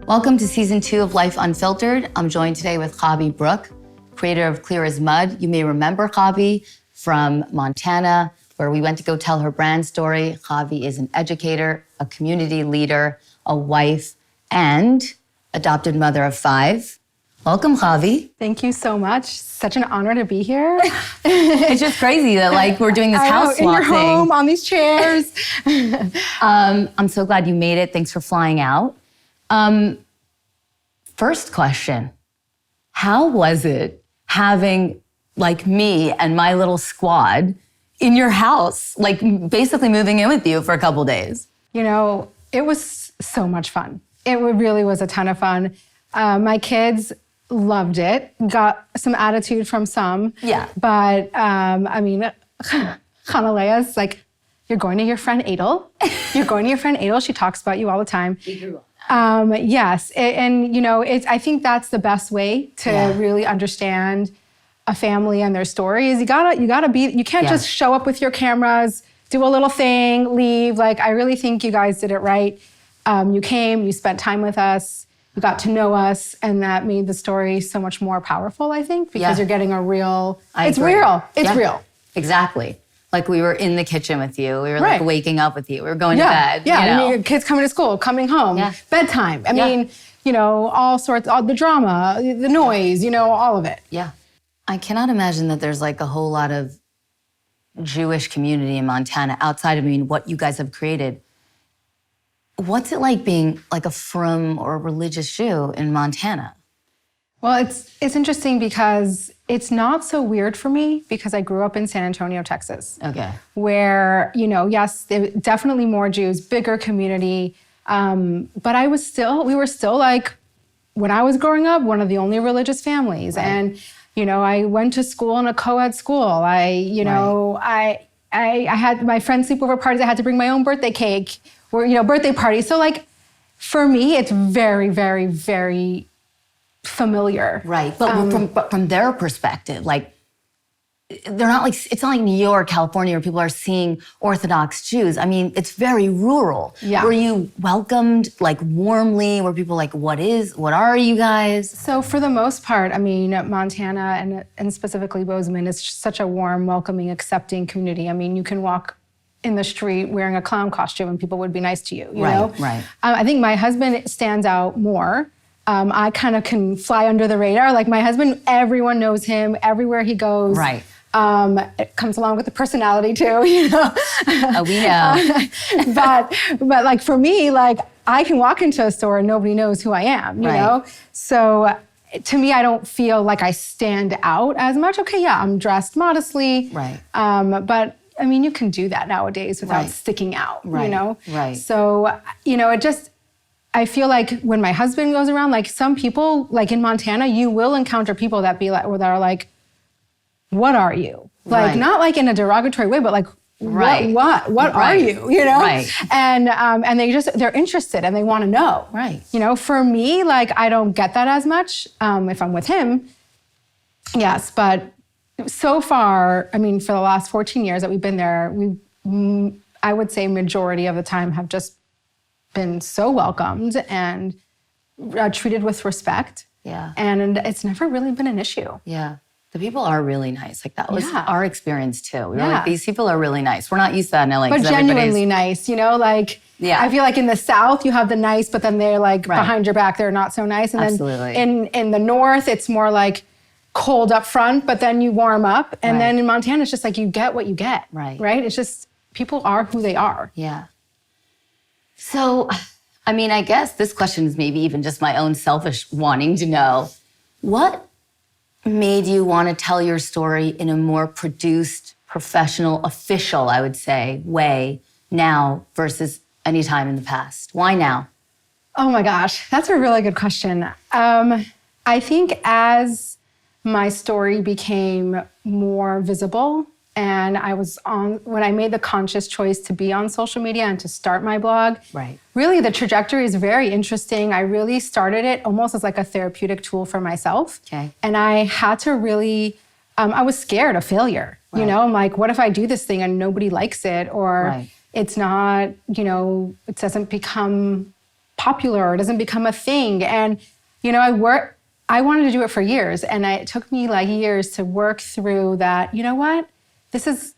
Welcome to season 2 of Life Unfiltered. I'm joined today with Chavie Bruk, creator of Clear as Mud. You may remember Chavi from Montana, where we went to go tell her brand story. Chavi is an educator, a community leader, a wife, and adopted mother of 5. Welcome, Chavi. Thank you so much. Such an honor to be here. It's just crazy that we're doing this house swap in your thing. home, on these chairs. I'm so glad you made it. Thanks for flying out. First question, how was it having me and my little squad in your house, basically moving in with you for a couple days? You know, it was so much fun. It really was a ton of fun. My kids loved it, got some attitude from some. Yeah. But Hanalea's like, you're going to your friend Adele. You're going to your friend Adele. She talks about you all the time. Yes, I think that's the best way to really understand a family and their stories. You can't just show up with your cameras, do a little thing, leave. I really think you guys did it right. You came, you spent time with us, you got to know us, and that made the story so much more powerful, I think, because you're getting it's real. It's real. Exactly. We were in the kitchen with you. We were waking up with you. We were going to bed. Yeah, your kids coming to school, coming home, bedtime. I mean, all sorts, all the drama, the noise, all of it. Yeah. I cannot imagine that there's a whole lot of Jewish community in Montana outside of what you guys have created. What's it like being a frum or a religious Jew in Montana? Well, it's interesting because it's not so weird for me because I grew up in San Antonio, Texas. Okay. Where, yes, there definitely more Jews, bigger community. But we were still when I was growing up, one of the only religious families. Right. And, I went to school in a co-ed school. I had my friends' sleepover parties. I had to bring my own birthday cake or, birthday parties. So for me, it's very, very, very familiar. Right, but from their perspective, they're not it's not like New York, California, where people are seeing Orthodox Jews. I mean, it's very rural. Yeah. Were you welcomed warmly? Were people what are you guys? So for the most part, Montana and specifically Bozeman is such a warm, welcoming, accepting community. You can walk in the street wearing a clown costume and people would be nice to you, you know? Right. I think my husband stands out more. I kind of can fly under the radar. My husband, everyone knows him everywhere he goes. Right. It comes along with the personality too, Oh, we know. but for me, I can walk into a store and nobody knows who I am, you know? So to me, I don't feel like I stand out as much. Okay, yeah, I'm dressed modestly. Right. But you can do that nowadays without sticking out, Right. Right. So, I feel when my husband goes around, some people, in Montana, you will encounter people that are like, what are you? Not in a derogatory way, but what are you? Right. And they're interested and they want to know. Right. For me, I don't get that as much if I'm with him. Yes, but so far, for the last 14 years that we've been there, I would say majority of the time have just been so welcomed and treated with respect. Yeah. And it's never really been an issue. Yeah. The people are really nice. That was our experience too. We were these people are really nice. We're not used to that in LA. But genuinely nice, I feel in the South, you have the nice, but then they're behind your back, they're not so nice. And Absolutely. then in the North, it's more cold up front, but then you warm up. And then in Montana, it's just you get what you get. Right. Right? It's just, people are who they are. Yeah. So, I guess this question is maybe even just my own selfish wanting to know, what made you want to tell your story in a more produced, professional, official, I would say, way now versus any time in the past? Why now? Oh my gosh, that's a really good question. I think as my story became more visible and when I made the conscious choice to be on social media and to start my blog, really the trajectory is very interesting. I really started it almost as a therapeutic tool for myself. Okay. And I had to really, I was scared of failure. I'm what if I do this thing and nobody likes it? Or it's not, it doesn't become popular or doesn't become a thing. And, you know, I wanted to do it for years. And it took me like years to work through that, you know what, this is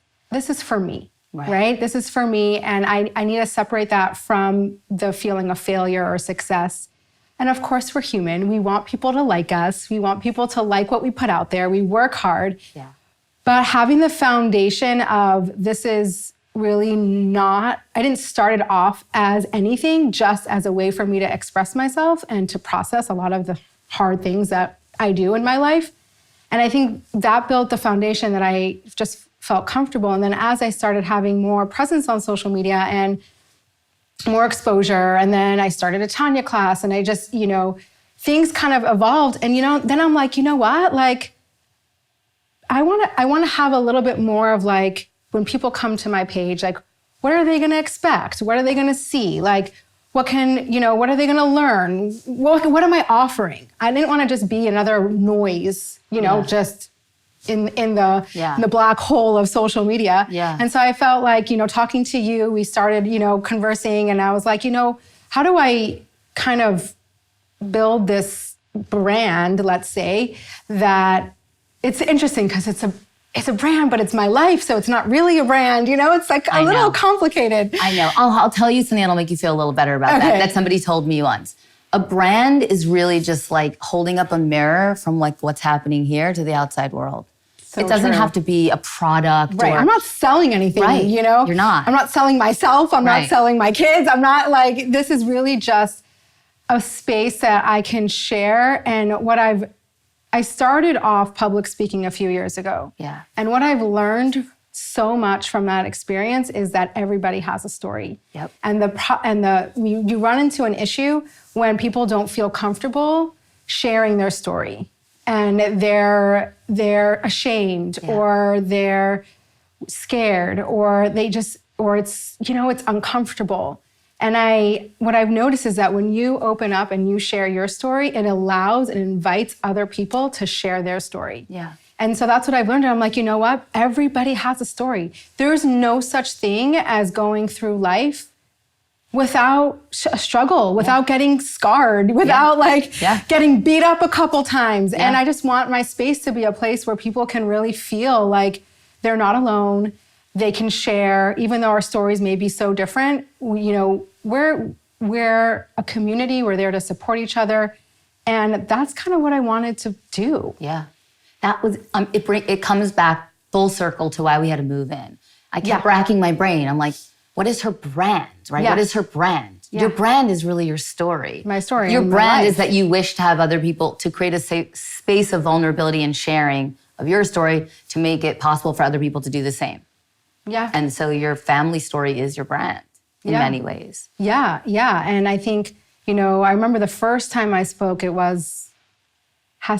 for me, right? This is for me. And I need to separate that from the feeling of failure or success. And of course, we're human. We want people to like us. We want people to like what we put out there. We work hard. Yeah. But having the foundation of this is really not, I didn't start it off as anything, just as a way for me to express myself and to process a lot of the hard things that I do in my life. And I think that built the foundation that I just felt comfortable. And then as I started having more presence on social media and more exposure, and then I started a Tanya class, and I just, you know, things kind of evolved. And, you know, then I'm like, you know what? Like, I want to have a little bit more of like, when people come to my page, like, what are they going to expect? What are they going to see? Like, what are they going to learn? What am I offering? I didn't want to just be another noise, you know, just in the black hole of social media. Yeah. And so I felt like, you know, talking to you, we started, you know, conversing, and I was like, you know, how do I kind of build this brand, let's say, that it's interesting because it's a brand, but it's my life, so it's not really a brand. You know, it's like a little complicated. I know. I'll tell you something that'll make you feel a little better about that somebody told me once. A brand is really just like holding up a mirror from like what's happening here to the outside world. So it doesn't have to be a product. Right. I'm not selling anything, you know? You're not. I'm not selling myself. I'm not selling my kids. I'm not like, this is really just a space that I can share. And I started off public speaking a few years ago. Yeah. And what I've learned so much from that experience is that everybody has a story. Yep. And you run into an issue when people don't feel comfortable sharing their story, and they're ashamed or they're scared or it's, you know, it's uncomfortable. And what I've noticed is that when you open up and you share your story, it allows and invites other people to share their story. Yeah. And so that's what I've learned. I'm like, you know what? Everybody has a story. There's no such thing as going through life without a struggle, without getting scarred, without getting beat up a couple times. And I just want my space to be a place where people can really feel like they're not alone. They can share, even though our stories may be so different. You know, we're a community. We're there to support each other. And that's kind of what I wanted to do. Yeah. That was, it comes back full circle to why we had to move in. I kept racking my brain. I'm like, what is her brand, right? What is her brand? Your brand is really your story. My story. Your brand is that you wish to have other people, to create a safe space of vulnerability and sharing of your story to make it possible for other people to do the same. Yeah. And so your family story is your brand in many ways. Yeah. And I think, you know, I remember the first time I spoke, has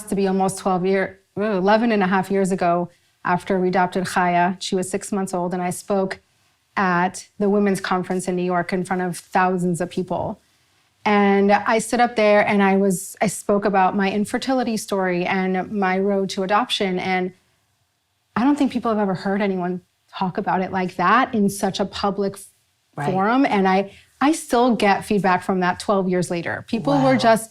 to be almost 11 and a half years ago after we adopted Chaya. She was 6 months old, and I spoke at the women's conference in New York in front of thousands of people. And I stood up there and I spoke about my infertility story and my road to adoption. And I don't think people have ever heard anyone talk about it like that in such a public forum. And I still get feedback from that 12 years later. People were just,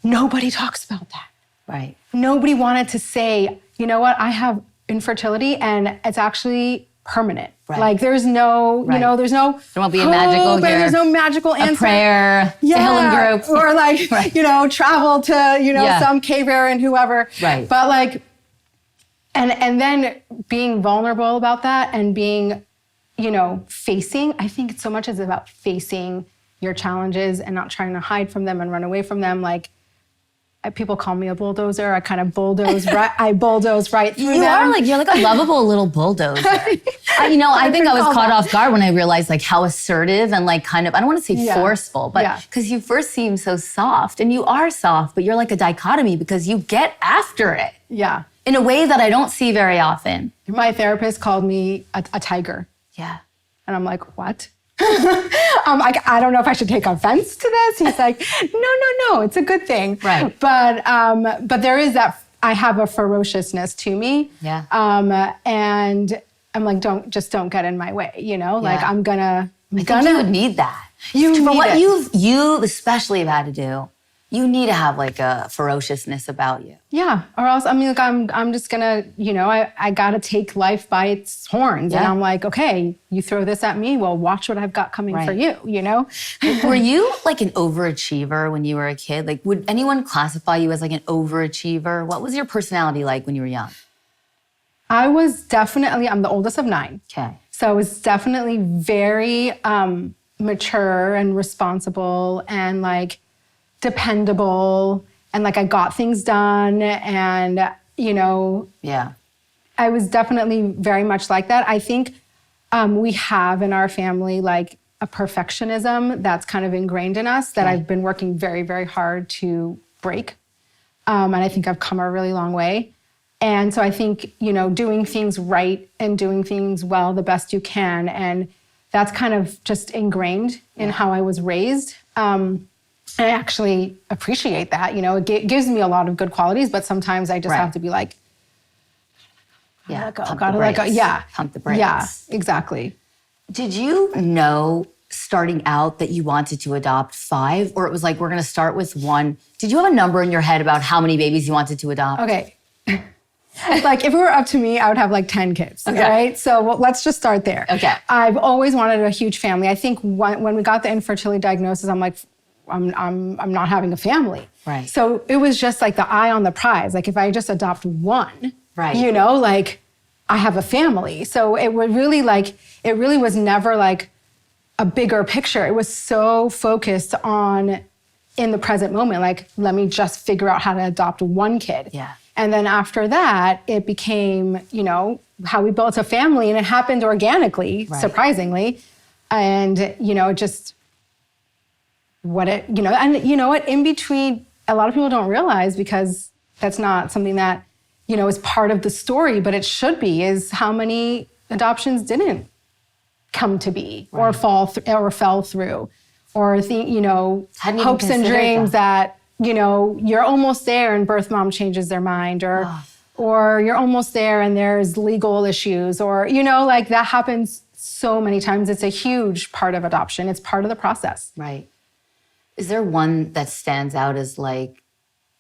nobody talks about that. Right. Nobody wanted to say, you know what, I have infertility and it's actually permanent. Right. Like there's no, you know, there's no there won't be a magical here. There's no magical answer. A prayer, healing group. Or like, you know, travel to, you know, some cave area and whoever. Right. But like, and then being vulnerable about that and being, you know, I think so much is about facing your challenges and not trying to hide from them and run away from them. Like, people call me a bulldozer. I kind of bulldoze right through them. You're like a lovable little bulldozer. You know, I think I was caught off guard when I realized like how assertive and like kind of, I don't want to say forceful, but because you first seem so soft, and you are soft, but you're like a dichotomy because you get after it. Yeah. In a way that I don't see very often. My therapist called me a tiger. Yeah. And I'm like, what? I don't know if I should take offense to this. He's like, no, it's a good thing. Right. But there is that, I have a ferociousness to me. Yeah. And I'm like, don't get in my way, you know? Like, I think you would need that. For what you especially have had to do, you need to have like a ferociousness about you. Yeah, or else, I mean, like, I'm just gonna, I gotta take life by its horns. And I'm like, okay, you throw this at me, well, watch what I've got coming for you, Were you like an overachiever when you were a kid? Like, would anyone classify you as like an overachiever? What was your personality like when you were young? I was definitely, I'm the oldest of 9. Okay. So I was definitely very mature and responsible and like dependable, and like I got things done, and I was definitely very much like that. I think we have in our family like a perfectionism that's kind of ingrained in us that I've been working very, very hard to break. And I think I've come a really long way. And so I think, doing things right and doing things well the best you can. And that's kind of just ingrained in how I was raised. I actually appreciate that. It gives me a lot of good qualities, but sometimes I just have to be like, gotta let go. Yeah. Pump the brakes. Yeah, exactly. Did you know starting out that you wanted to adopt 5, or it was like, we're going to start with 1? Did you have a number in your head about how many babies you wanted to adopt? Okay. Like if it were up to me, I would have like 10 kids, right? So let's just start there. Okay. I've always wanted a huge family. I think when we got the infertility diagnosis, I'm like, I'm not having a family. Right. So it was just like the eye on the prize. Like if I just adopt 1, right. Like I have a family. So it really was never like a bigger picture. It was so focused on in the present moment, like, let me just figure out how to adopt 1 kid. Yeah. And then after that, it became, how we built a family, and it happened organically, surprisingly. And, just and you know what, in between, a lot of people don't realize, because that's not something that, is part of the story, but it should be, is how many adoptions didn't come to be or fell through, or hopes and dreams that you're almost there and birth mom changes their mind, or you're almost there and there's legal issues, or, like that happens so many times. It's a huge part of adoption. It's part of the process. Right. Is there one that stands out as like,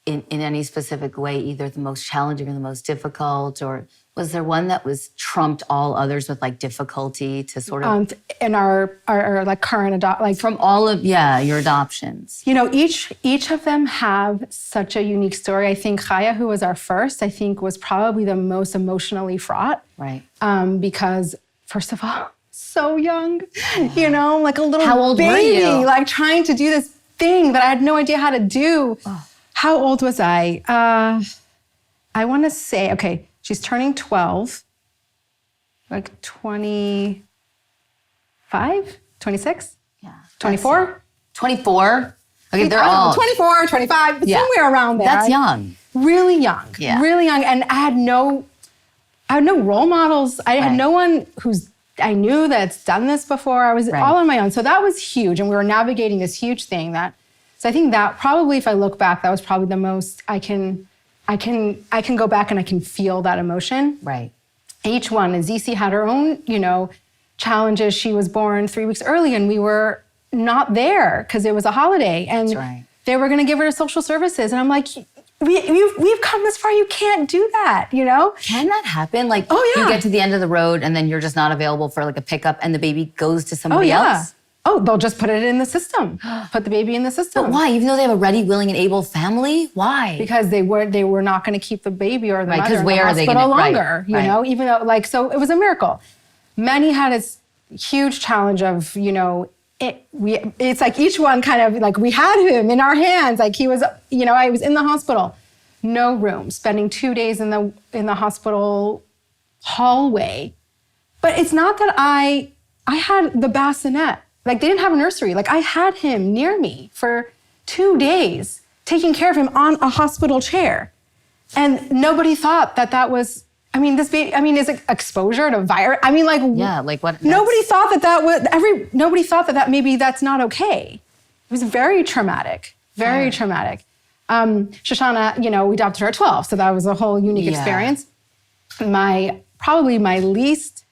in any specific way, either the most challenging or the most difficult, or was there one that was trumped all others with like difficulty to sort of? In our like current from all of your adoptions. Each of them have such a unique story. I think Chaya, who was our first, I think was probably the most emotionally fraught. Right. Because first of all, so young, like a little How old baby, were you? like trying to do this thing that I had no idea how to do. How old was I? I want to say, okay, she's turning 12, like 25, 26? Yeah. 24? 24? Okay, they're all 24, 25, somewhere around there. That's young. Really young. Yeah. Really young. And I had no role models. I had no one I knew that's done this before. I was all on my own. So that was huge. And we were navigating this huge thing so I think that probably, if I look back, that was probably the most I can go back and I can feel that emotion. Right. Each one, and Zizi had her own, challenges. She was born 3 weeks early, and we were not there because it was a holiday, and they were going to give her to social services. And I'm like, we've come this far. You can't do that, Can that happen? Like, you get to the end of the road, and then you're just not available for like a pickup, and the baby goes to somebody else? Oh, they'll just put it in the system. Put the baby in the system. But why? Even though they have a ready, willing, and able family? Why? Because they were not going to keep the baby or the mother in the where hospital are they longer. Even though so it was a miracle. Manny had this huge challenge of it's like each one kind of like we had him in our hands. Like he was I was in the hospital, no room, spending 2 days in the hospital hallway. But it's not that I had the bassinet. Like they didn't have a nursery. Like I had him near me for 2 days, taking care of him on a hospital chair. And nobody thought that was, this baby, is it exposure to virus? Like what? Nobody thought nobody thought that maybe that's not okay. It was very traumatic, very traumatic. Shoshana, we adopted her at 12. So that was a whole unique experience. Probably my least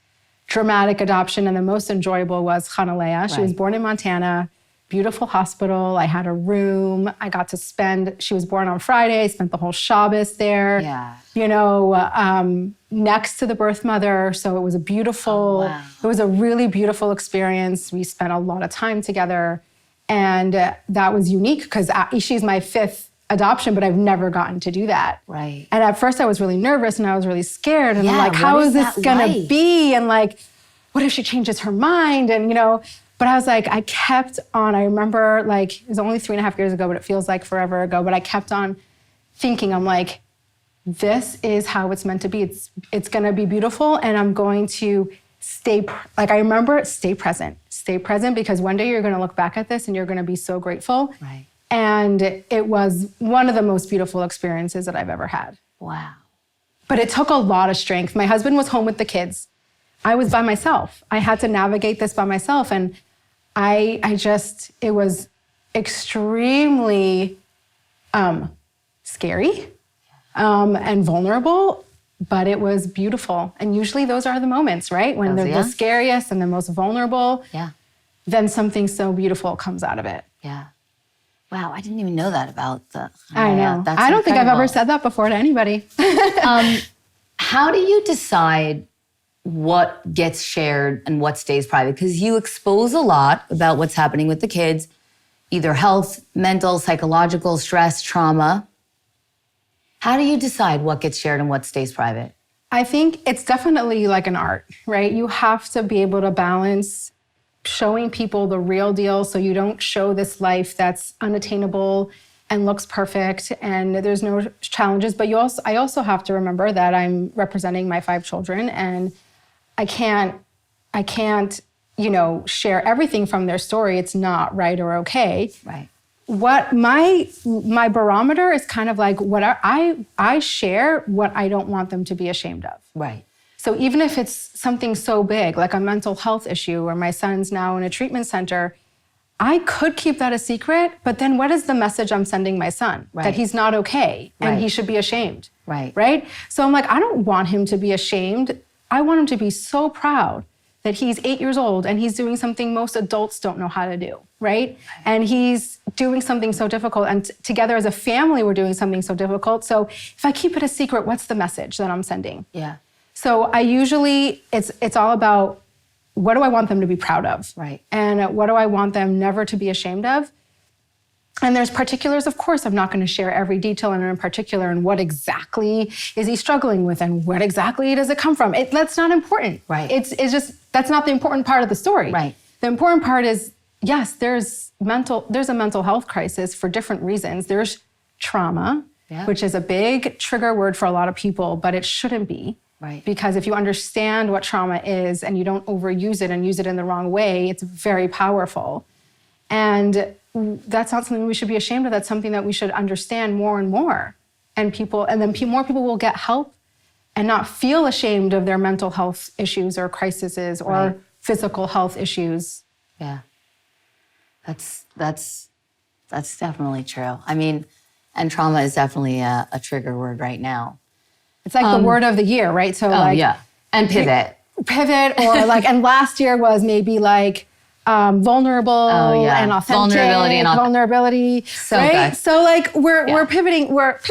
dramatic adoption and the most enjoyable was Hanalea. She was born in Montana. beautiful hospital. I had a room. I got to spend, she was born on Friday. I spent the whole Shabbos there, Yeah. Next to the birth mother. So it was it was a really beautiful experience. We spent a lot of time together. And that was unique because she's my 5th adoption, but I've never gotten to do that. Right. And at first I was really nervous and I was really scared. And I'm like, what how is that this gonna like? be? And like, what if she changes her mind? And, but I was like, I kept on. I remember like, it was only 3.5 years ago, but it feels like forever ago. But I kept on thinking, I'm like, this is how it's meant to be. It's gonna be beautiful. And I'm going to stay present. Stay present because one day you're gonna look back at this and you're gonna be so grateful. Right. And it was one of the most beautiful experiences that I've ever had. Wow. But it took a lot of strength. My husband was home with the kids. I was by myself. I had to navigate this by myself. And it was extremely scary and vulnerable, but it was beautiful. And usually those are the moments, right? When they're the scariest and the most vulnerable, then something so beautiful comes out of it. Yeah. Wow, I didn't even know that about the... I know. That's I don't think I've incredible. ever said that before to anybody. How do you decide what gets shared and what stays private? Because you expose a lot about what's happening with the kids, either health, mental, psychological, stress, trauma. How do you decide what gets shared and what stays private? I think it's definitely like an art, right? You have to be able to balance showing people the real deal so you don't show this life that's unattainable and looks perfect and there's no challenges. But I also have to remember that I'm representing my 5 children and I can't, share everything from their story. It's not right or okay. Right. What my barometer is kind of like what I share what I don't want them to be ashamed of. Right. So even if it's something so big, like a mental health issue, or my son's now in a treatment center, I could keep that a secret, but then what is the message I'm sending my son? Right. That he's not okay and Right. he should be ashamed. Right. Right? So I'm like, I don't want him to be ashamed. I want him to be so proud that he's 8 years old and he's doing something most adults don't know how to do, right? And he's doing something so difficult. And together as a family, we're doing something so difficult. So if I keep it a secret, what's the message that I'm sending? Yeah. So I usually, it's all about what do I want them to be proud of? Right. And what do I want them never to be ashamed of? And there's particulars, of course, I'm not going to share every detail and in particular and what exactly is he struggling with and what exactly does it come from. That's not important. Right. It's just, that's not the important part of the story. Right. The important part is, yes, there's a mental health crisis for different reasons. There's trauma, which is a big trigger word for a lot of people, but it shouldn't be. Right. Because if you understand what trauma is and you don't overuse it and use it in the wrong way, it's very powerful. And that's not something we should be ashamed of. That's something that we should understand more and more. And then more people will get help and not feel ashamed of their mental health issues or crises or physical health issues. Yeah. That's definitely true. I mean, and trauma is definitely a trigger word right now. It's like the word of the year, right? So and pivot. Or like, and last year was maybe like vulnerable and authentic. Vulnerability and vulnerability. So right? good. So like we're pivoting with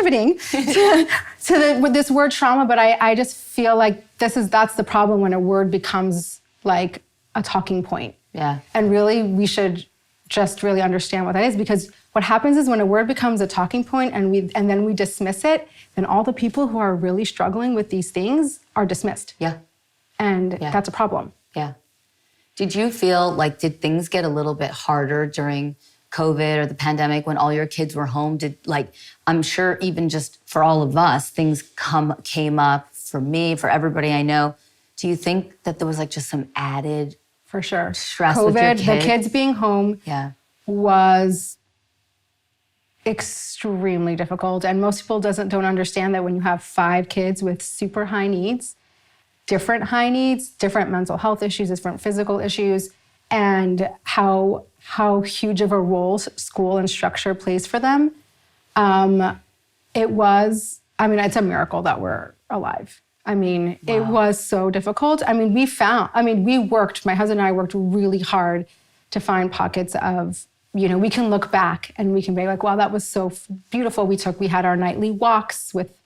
this word trauma, but I just feel like that's the problem when a word becomes like a talking point. Yeah. And really we should just really understand what that is, because what happens is when a word becomes a talking point and then we dismiss it, then all the people who are really struggling with these things are dismissed. Yeah. And that's a problem. Yeah. Did you feel like, did things get a little bit harder during COVID or the pandemic when all your kids were home? I'm sure even just for all of us, things came up for me, for everybody I know. Do you think that there was like just some added for sure stress COVID, with your kids? The kids being home was extremely difficult. And most people don't understand that when you have 5 kids with super high needs, different high needs, different mental health issues, different physical issues, and how huge of a role school and structure plays for them. It's a miracle that we're alive. It was so difficult. My husband and I worked really hard to find pockets of we can look back and we can be like, wow, that was so beautiful. We had our nightly walks with,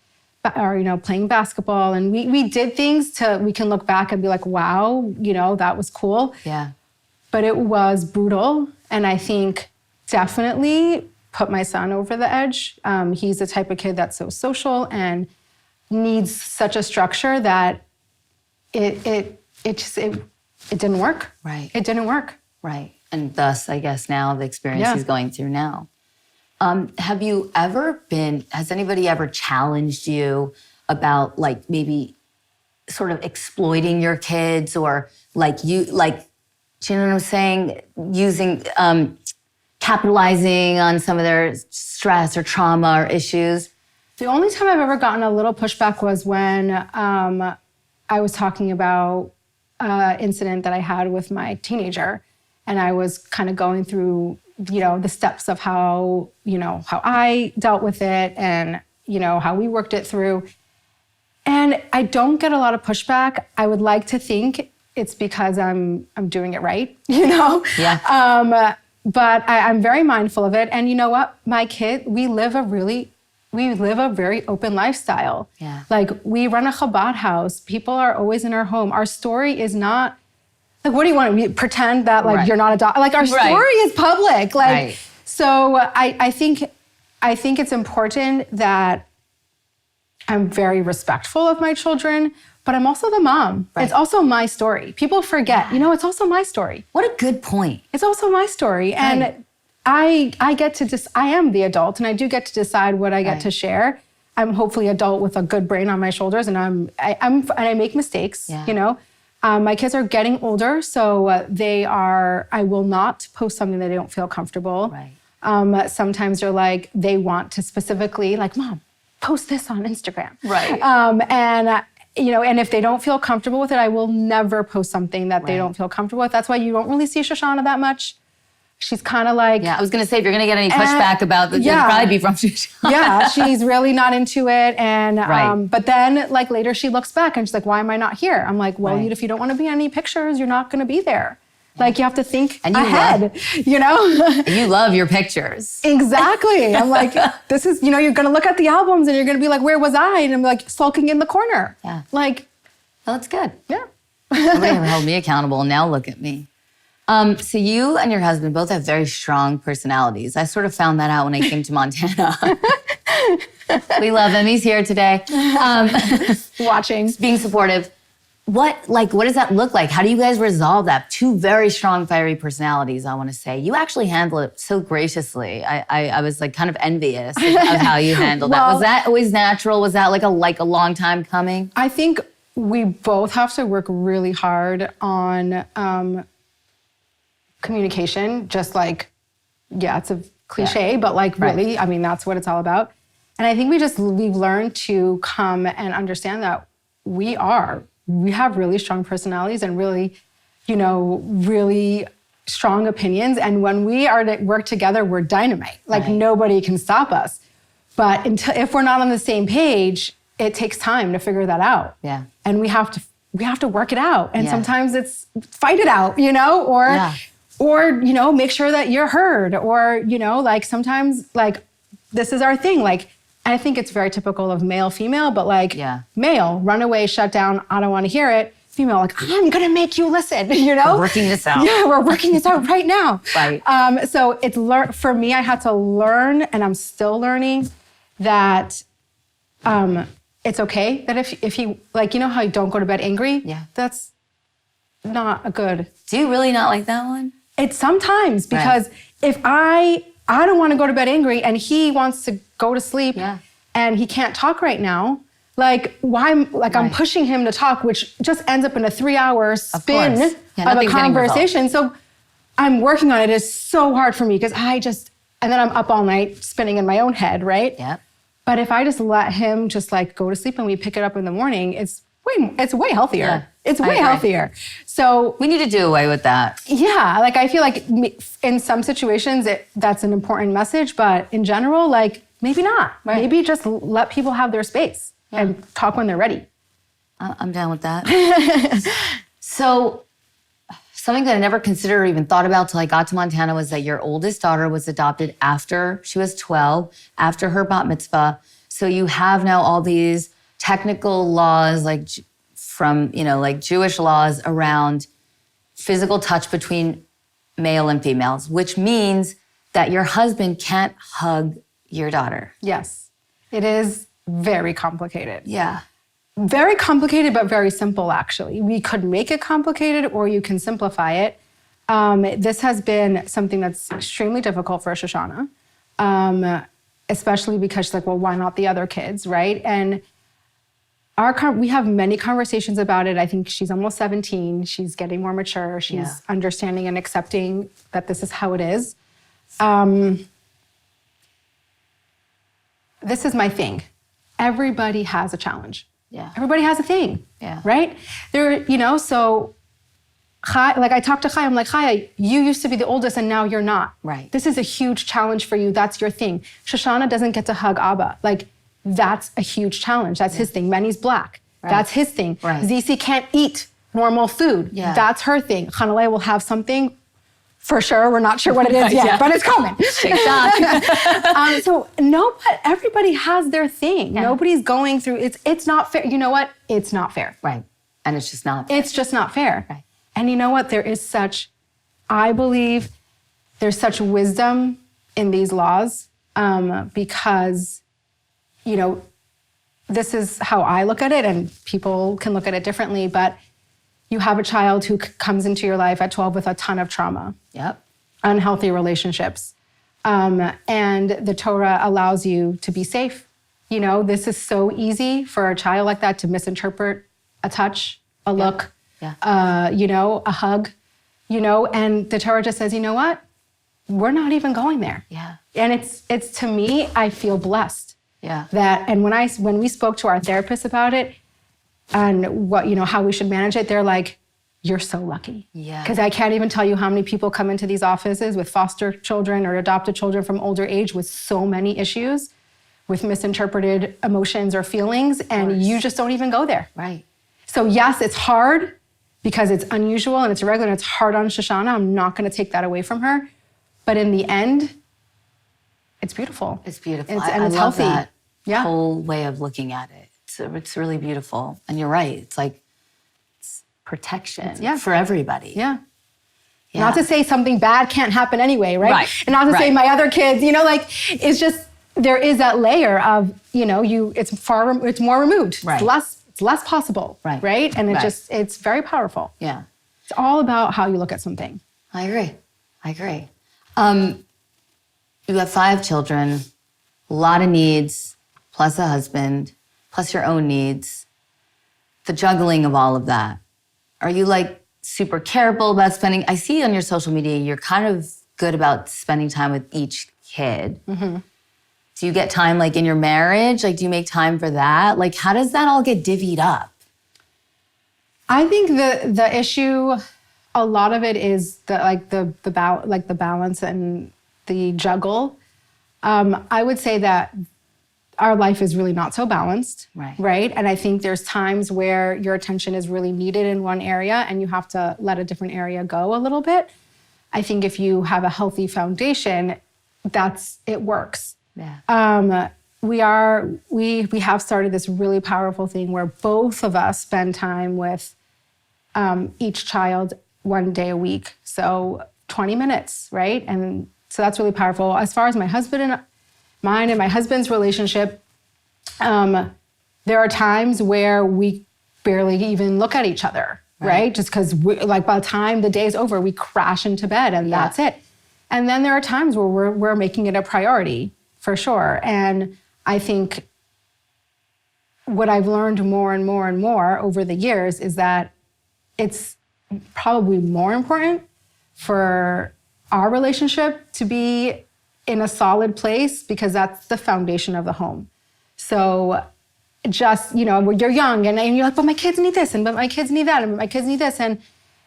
or, playing basketball. And we did things we can look back and be like, wow, that was cool. Yeah. But it was brutal. And I think definitely put my son over the edge. He's the type of kid that's so social and needs such a structure that it didn't work. Right. It didn't work. Right. And thus, I guess now the experience he's going through now. Has anybody ever challenged you about like maybe sort of exploiting your kids or do you know what I'm saying? Using, capitalizing on some of their stress or trauma or issues? The only time I've ever gotten a little pushback was when I was talking about an incident that I had with my teenager. And I was kind of going through, the steps of how I dealt with it and, how we worked it through. And I don't get a lot of pushback. I would like to think it's because I'm doing it right, Yeah. But I'm very mindful of it. And you know what? My kid, we live a very open lifestyle. Yeah. Like we run a Chabad house. People are always in our home. Our story is not, like, what do you want? We pretend that you're not a dog. Like our story is public. So I think it's important that I'm very respectful of my children, but I'm also the mom. Right. It's also my story. People forget, it's also my story. What a good point. It's also my story. Right. And I get to I am the adult and I do get to decide what I get to share. I'm hopefully adult with a good brain on my shoulders and I make mistakes, My kids are getting older, so I will not post something that they don't feel comfortable. Right. Sometimes they want to specifically Mom, post this on Instagram. Right. And if they don't feel comfortable with it, I will never post something that they don't feel comfortable with. That's why you don't really see Shoshana that much. She's kind of Yeah, I was going to say, if you're going to get any pushback about it'll probably be from Shoshana. Yeah, she's really not into it. And but then later she looks back and she's like, why am I not here? I'm like, well, if you don't want to be in any pictures, you're not going to be there. You have to think ahead, You love your pictures. Exactly. I'm like, this is, you're going to look at the albums and you're going to be like, where was I? And I'm like sulking in the corner. Yeah. Well, that's good. Yeah. Somebody ever held me accountable and now look at me. So you and your husband both have very strong personalities. I sort of found that out when I came to Montana. We love him. He's here today. Watching. Being supportive. What does that look like? How do you guys resolve that? Two very strong, fiery personalities, I want to say. You actually handle it so graciously. I was kind of envious of how you handled that. Was that always natural? Was that like a long time coming? I think we both have to work really hard on communication. Just it's a cliche, but really, I mean, that's what it's all about. And I think we've learned to come and understand that we have really strong personalities and really, really strong opinions. And when we are to work together, we're dynamite. Nobody can stop us. But if we're not on the same page, it takes time to figure that out. Yeah. And we have to work it out. And sometimes it's fight it out, or make sure that you're heard, or sometimes this is our thing. I think it's very typical of male, female, but male, run away, shut down, I don't want to hear it. Female, I'm going to make you listen, We're working this out. Yeah, we're working this out right now. Right. So for me, I had to learn, and I'm still learning, that it's okay that if he, how you don't go to bed angry? Yeah. That's not a good. Do you really not like that one? It's sometimes, because if I don't want to go to bed angry and he wants to go to sleep and he can't talk right now, I'm pushing him to talk, which just ends up in a 3-hour spin of a conversation. So I'm working on it. It's so hard for me because and then I'm up all night spinning in my own head, right? Yeah. But if I just let him go to sleep and we pick it up in the morning, it's way healthier. Yeah, it's way healthier. So we need to do away with that. Yeah, I feel in some situations that's an important message, but in general, maybe not. Right. Maybe just let people have their space and talk when they're ready. I'm down with that. So Something that I never considered or even thought about till I got to Montana was that your oldest daughter was adopted after she was 12, after her bat mitzvah. So you have now all these technical laws, like from, like Jewish laws around physical touch between male and females, which means that your husband can't hug your daughter. Yes. It is very complicated. Yeah. Very complicated, but very simple, actually. We could make it complicated or you can simplify it. This has been something that's extremely difficult for Shoshana, especially because she's like, well, why not the other kids, right? And we have many conversations about it. I think she's almost 17. She's getting more mature. She's understanding and accepting that this is how it is. This is my thing. Everybody has a challenge. Yeah. Everybody has a thing. Yeah. Right? So like I talked to Chaya, I'm like, Chaya, you used to be the oldest and now you're not. Right. This is a huge challenge for you. That's your thing. Shoshana doesn't get to hug Abba. Like, that's a huge challenge. That's his thing. Manny's black. Right. That's his thing. Right. Zizi can't eat normal food. Yeah. That's her thing. Hanalei will have something for sure. We're not sure what it is yet, but it's coming. But everybody has their thing. Yeah. Nobody's going through, it's not fair. You know what? It's not fair. Right. And it's just not fair. It's just not fair. Right. And you know what? I believe there's such wisdom in these laws because, this is how I look at it, and people can look at it differently, but you have a child who comes into your life at 12 with a ton of trauma, unhealthy relationships, and the Torah allows you to be safe. This is so easy for a child like that to misinterpret a touch, a look, a hug, and the Torah just says, you know what? We're not even going there. Yeah. And it's to me, I feel blessed. Yeah. And when we spoke to our therapist about it and what, how we should manage it, they're like, you're so lucky. Yeah. Because I can't even tell you how many people come into these offices with foster children or adopted children from older age with so many issues, with misinterpreted emotions or feelings, and you just don't even go there. Right. So yes, it's hard because it's unusual and it's irregular and it's hard on Shoshana. I'm not going to take that away from her. But in the end, it's beautiful. It's beautiful. And it's love healthy. That whole way of looking at it. It's really beautiful. And you're right. It's like it's protection for everybody. Yeah. Not to say something bad can't happen anyway, right? And not to Right. say my other kids, it's just, there is that layer of, it's more removed. Right. It's less possible. Right? And it's very powerful. Yeah. It's all about how you look at something. I agree. You have 5 children, a lot of needs, plus a husband, plus your own needs. The juggling of all of that. Are you super careful about spending? I see on your social media, you're kind of good about spending time with each kid. Mm-hmm. Do you get time in your marriage? Do you make time for that? How does that all get divvied up? I think the issue, a lot of it is the balance and the juggle. I would say that our life is really not so balanced, right? And I think there's times where your attention is really needed in one area and you have to let a different area go a little bit. I think if you have a healthy foundation, it works. Yeah. We have started this really powerful thing where both of us spend time with each child 1 day a week. So 20 minutes, right? And so that's really powerful. As far as my husband and mine and my husband's relationship, there are times where we barely even look at each other, right? Just because by the time the day is over, we crash into bed and that's it. And then there are times where we're making it a priority, for sure. And I think what I've learned more and more and more over the years is that it's probably more important for our relationship to be in a solid place because that's the foundation of the home. So just, when you're young and you're like, but my kids need this, and but my kids need that, and my kids need this. And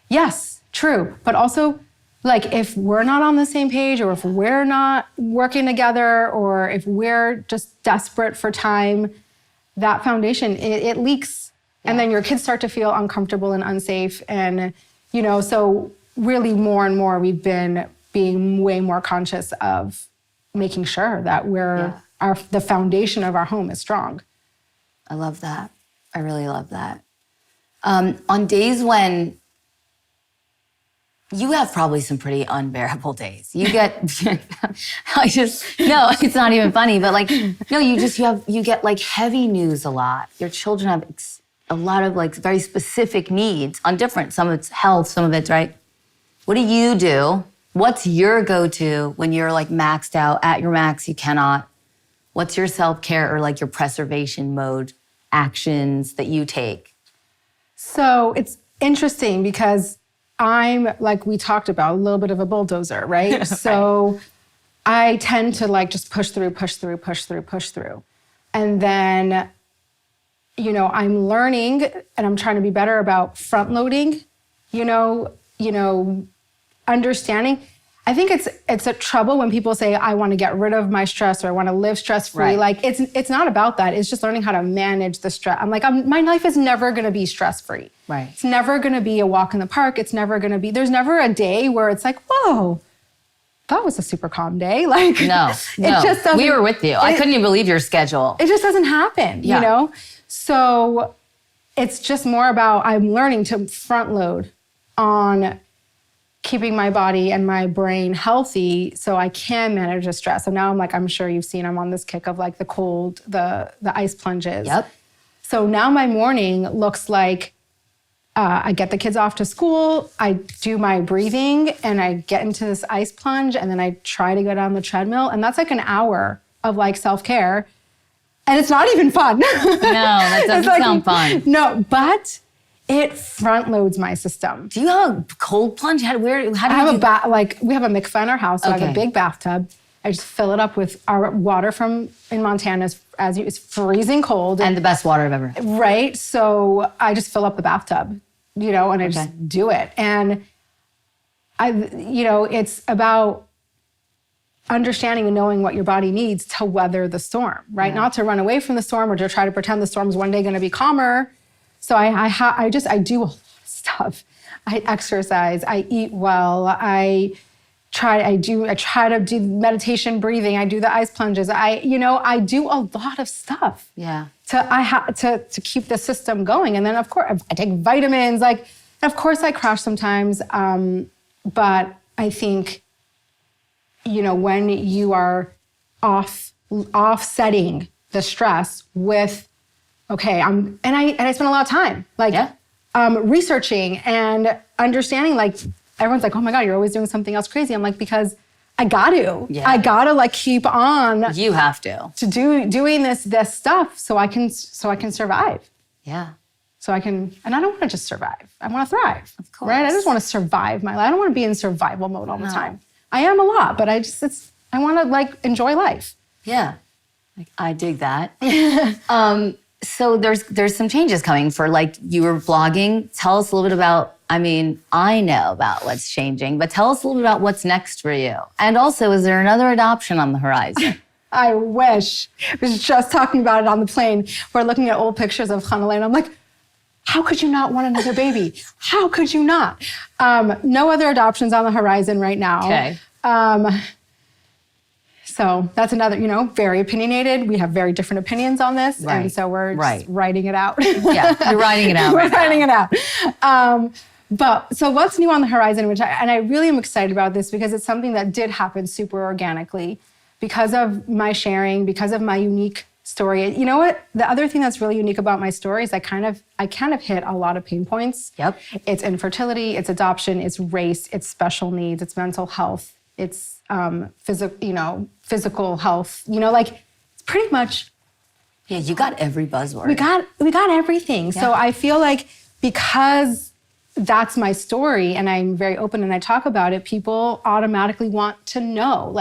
yes, true. But also, if we're not on the same page, or if we're not working together, or if we're just desperate for time, that foundation, it leaks. Yeah. And then your kids start to feel uncomfortable and unsafe. And, so really more and more we've been being way more conscious of making sure that the foundation of our home is strong. I love that. I really love that. On days when you have probably some pretty unbearable days. You get, no, it's not even funny, but like, no, you get like heavy news a lot. Your children have a lot of like very specific needs on different, some of it's health, some of it's, right? What do you do? What's your go-to when you're like maxed out, at your max, you cannot? What's your self-care or like your preservation mode actions that you take? So it's interesting because I'm, like we talked about, a little bit of a bulldozer, right? Right. So I tend to like just push through. And then, I'm learning and I'm trying to be better about front loading, understanding. I think it's a trouble when people say, I want to get rid of my stress or I want to live stress-free. Right. Like it's not about that. It's just learning how to manage the stress. I'm like, my life is never going to be stress-free. Right. It's never going to be a walk in the park. It's never going to be, there's never a day where it's like, whoa, that was a super calm day. Like, no, it just doesn't. We were with you. I couldn't even believe your schedule. It just doesn't happen, So it's just more about, I'm learning to front load on keeping my body and my brain healthy so I can manage the stress. So now I'm sure you've seen, I'm on this kick of like the cold, the ice plunges. Yep. So now my morning looks like I get the kids off to school, I do my breathing and I get into this ice plunge and then I try to go down the treadmill. And that's like an hour of like self-care. And it's not even fun. No, that doesn't sound fun. No, but it front loads my system. Do you have a cold plunge? How do you we have a mikveh in our house, so I have a big bathtub. I just fill it up with our water from in Montana. It's freezing cold. And the best water I've ever. Right. So I just fill up the bathtub, and I just do it. And it's about understanding and knowing what your body needs to weather the storm, right? Yeah. Not to run away from the storm or to try to pretend the storm's one day going to be calmer. So I do a lot of stuff. I exercise, I eat well, I try to do meditation, breathing, I do the ice plunges. I do a lot of stuff. Yeah. To keep the system going. And then of course I take vitamins, of course I crash sometimes. But I think, when you are offsetting the stress with, okay, and I spend a lot of time researching and understanding. Like everyone's like, oh my God, you're always doing something else crazy. I'm like, because I got to. Yeah. I got to keep on. You have to doing this stuff so I can survive. Yeah. So I can, and I don't want to just survive. I want to thrive. Of course. Right? I just want to survive my life. I don't want to be in survival mode all the time. I am a lot, but I want to enjoy life. Yeah. I dig that. So there's some changes coming for you were vlogging. Tell us a little bit about, I know about what's changing, but tell us a little bit about what's next for you. And also, is there another adoption on the horizon? I wish. I was just talking about it on the plane. We're looking at old pictures of Hanalei, and I'm like, how could you not want another baby? How could you not? No other adoptions on the horizon right now. Okay. So that's another, very opinionated. We have very different opinions on this. Right. And so we're just writing it out. Yeah, you're writing it out. We're writing it out. But so what's new on the horizon, I really am excited about this because it's something that did happen super organically because of my sharing, because of my unique story. You know what? The other thing that's really unique about my story is I kind of hit a lot of pain points. Yep. It's infertility, it's adoption, it's race, it's special needs, it's mental health, it's physical health. It's pretty much. Yeah, you got every buzzword. We got everything. Yeah. So I feel like because that's my story and I'm very open and I talk about it, people automatically want to know,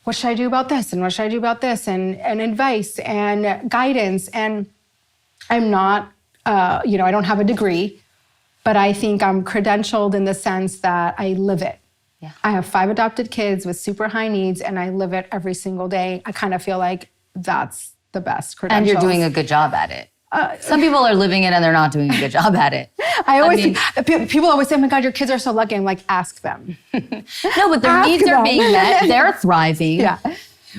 what should I do about this? And what should I do about this? And advice and guidance. And I'm not, I don't have a degree, but I think I'm credentialed in the sense that I live it. Yeah. I have 5 adopted kids with super high needs and I live it every single day. I kind of feel like that's the best credentials. And you're doing a good job at it. Some people are living it and they're not doing a good job at it. People always say, oh my God, your kids are so lucky. I'm like, ask them. No, but their needs are being met. They're thriving. Yeah.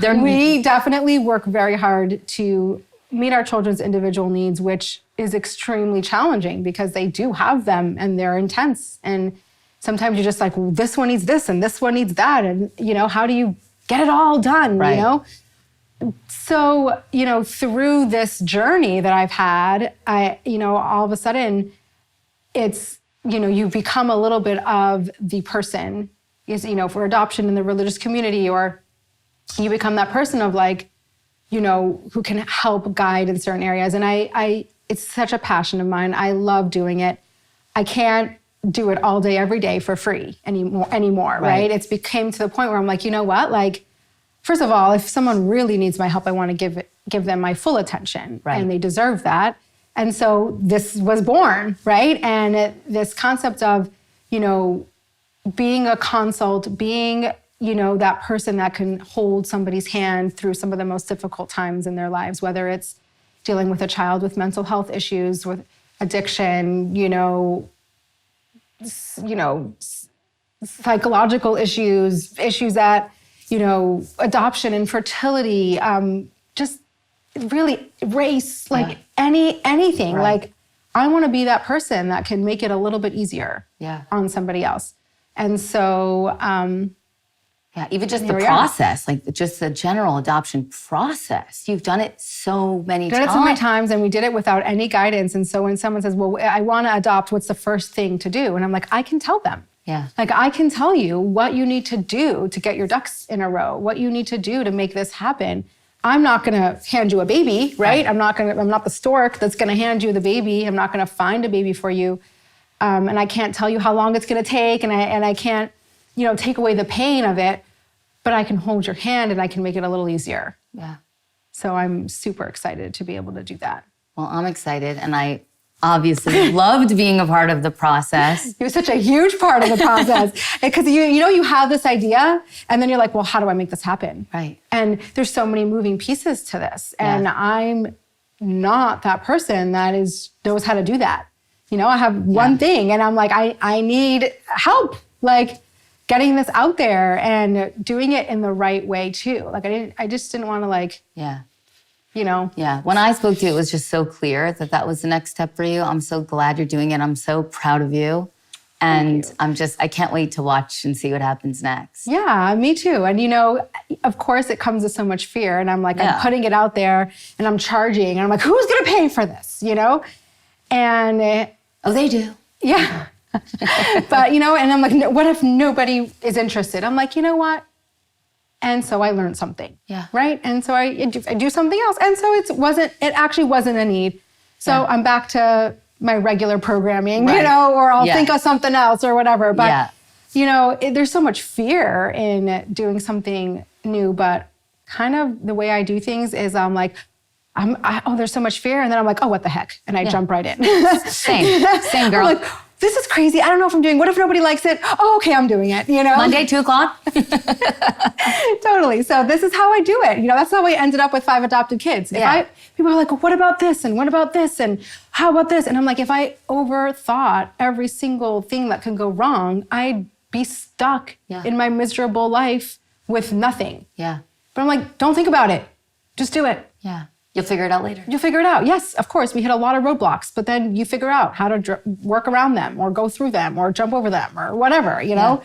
We definitely work very hard to meet our children's individual needs, which is extremely challenging because they do have them and they're intense. And sometimes you're just like, well, this one needs this and this one needs that. And, how do you get it all done, Right. So, through this journey that I've had, all of a sudden it's, you become a little bit of the person, for adoption in the religious community, or you become that person of like, who can help guide in certain areas. And it's such a passion of mine. I love doing it. I can't do it all day, every day for free anymore, right? It's became to the point where I'm like, you know what? Like, first of all, if someone really needs my help, I want to give them my full attention, and they deserve that. And so this was born, right? And this concept of, being a consult, being, that person that can hold somebody's hand through some of the most difficult times in their lives, whether it's dealing with a child with mental health issues, with addiction, psychological issues that, adoption, infertility, just really race, like anything. Right. Like, I want to be that person that can make it a little bit easier on somebody else. And so, even just the process, like just the general adoption process. You've done it so many times. Done it so many times, and we did it without any guidance. And so when someone says, well, I want to adopt, what's the first thing to do? And I'm like, I can tell them. Yeah. Like, I can tell you what you need to do to get your ducks in a row, what you need to do to make this happen. I'm not going to hand you a baby, right? I'm not the stork that's going to hand you the baby. I'm not going to find a baby for you. And I can't tell you how long it's going to take. And I can't, take away the pain of it, but I can hold your hand and I can make it a little easier. Yeah. So I'm super excited to be able to do that. Well, I'm excited, and I obviously loved being a part of the process. You're such a huge part of the process because you have this idea, and then you're like, well, how do I make this happen? Right. And there's so many moving pieces to this, and I'm not that person that knows how to do that. I have one thing, and I'm like, I need help, like getting this out there and doing it in the right way too. Like I just didn't want to like. Yeah. Yeah. When I spoke to you, it was just so clear that was the next step for you. I'm so glad you're doing it. I'm so proud of you. And I can't wait to watch and see what happens next. Yeah, me too. And of course it comes with so much fear. And I'm like, I'm putting it out there and I'm charging. And I'm like, who's going to pay for this? And they do. Yeah. But, and I'm like, no, what if nobody is interested? I'm like, you know what? And so I learned something. Yeah. Right. And so I do something else. And so it actually wasn't a need. So I'm back to my regular programming, or I'll think of something else or whatever. But, there's so much fear in doing something new, but kind of the way I do things is I'm like, there's so much fear. And then I'm like, oh, what the heck? And I jump right in. Same girl. I'm like, this is crazy. I don't know if I'm doing, what if nobody likes it? Oh, okay, I'm doing it, Monday, 2:00? Totally. So this is how I do it. That's how I ended up with 5 adopted kids. People are like, well, what about this? And what about this? And how about this? And I'm like, if I overthought every single thing that can go wrong, I'd be stuck in my miserable life with nothing. Yeah. But I'm like, don't think about it. Just do it. Yeah. You'll figure it out later. You'll figure it out. Yes, of course. We hit a lot of roadblocks, but then you figure out how to work around them or go through them or jump over them or whatever, Yeah.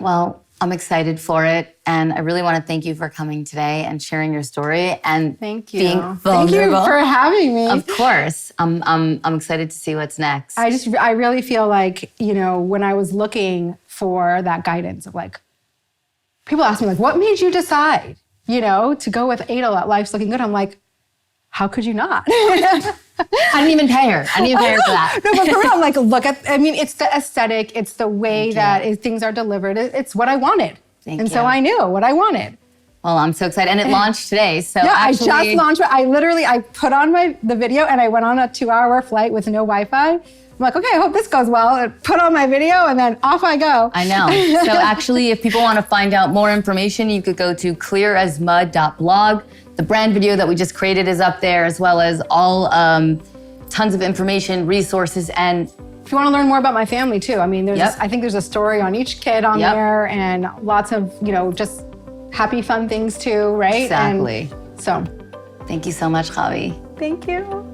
Well, I'm excited for it. And I really want to thank you for coming today and sharing your story and thank you. Being vulnerable. Thank you for having me. Of course. I'm excited to see what's next. I really feel like, when I was looking for that guidance of like, people ask me like, what made you decide? To go with Adele at Life's Looking Good. I'm like, how could you not? I didn't even pay her. I didn't even pay her for that. No, but for real, I'm like, it's the aesthetic. It's the way that things are delivered. It's what I wanted. So I knew what I wanted. Well, I'm so excited. And it launched today. So Yeah, actually, I just launched it. I put on the video and I went on a 2-hour flight with no Wi-Fi. I'm like, okay, I hope this goes well. I put on my video and then off I go. I know. So actually, if people want to find out more information, you could go to clearasmud.blog. The brand video that we just created is up there, as well as all tons of information, resources, and if you want to learn more about my family too, I mean, Yep. I think there's a story on each kid on Yep. there, and lots of, just happy, fun things too, right? Exactly. And so, thank you so much, Chavi. thank you.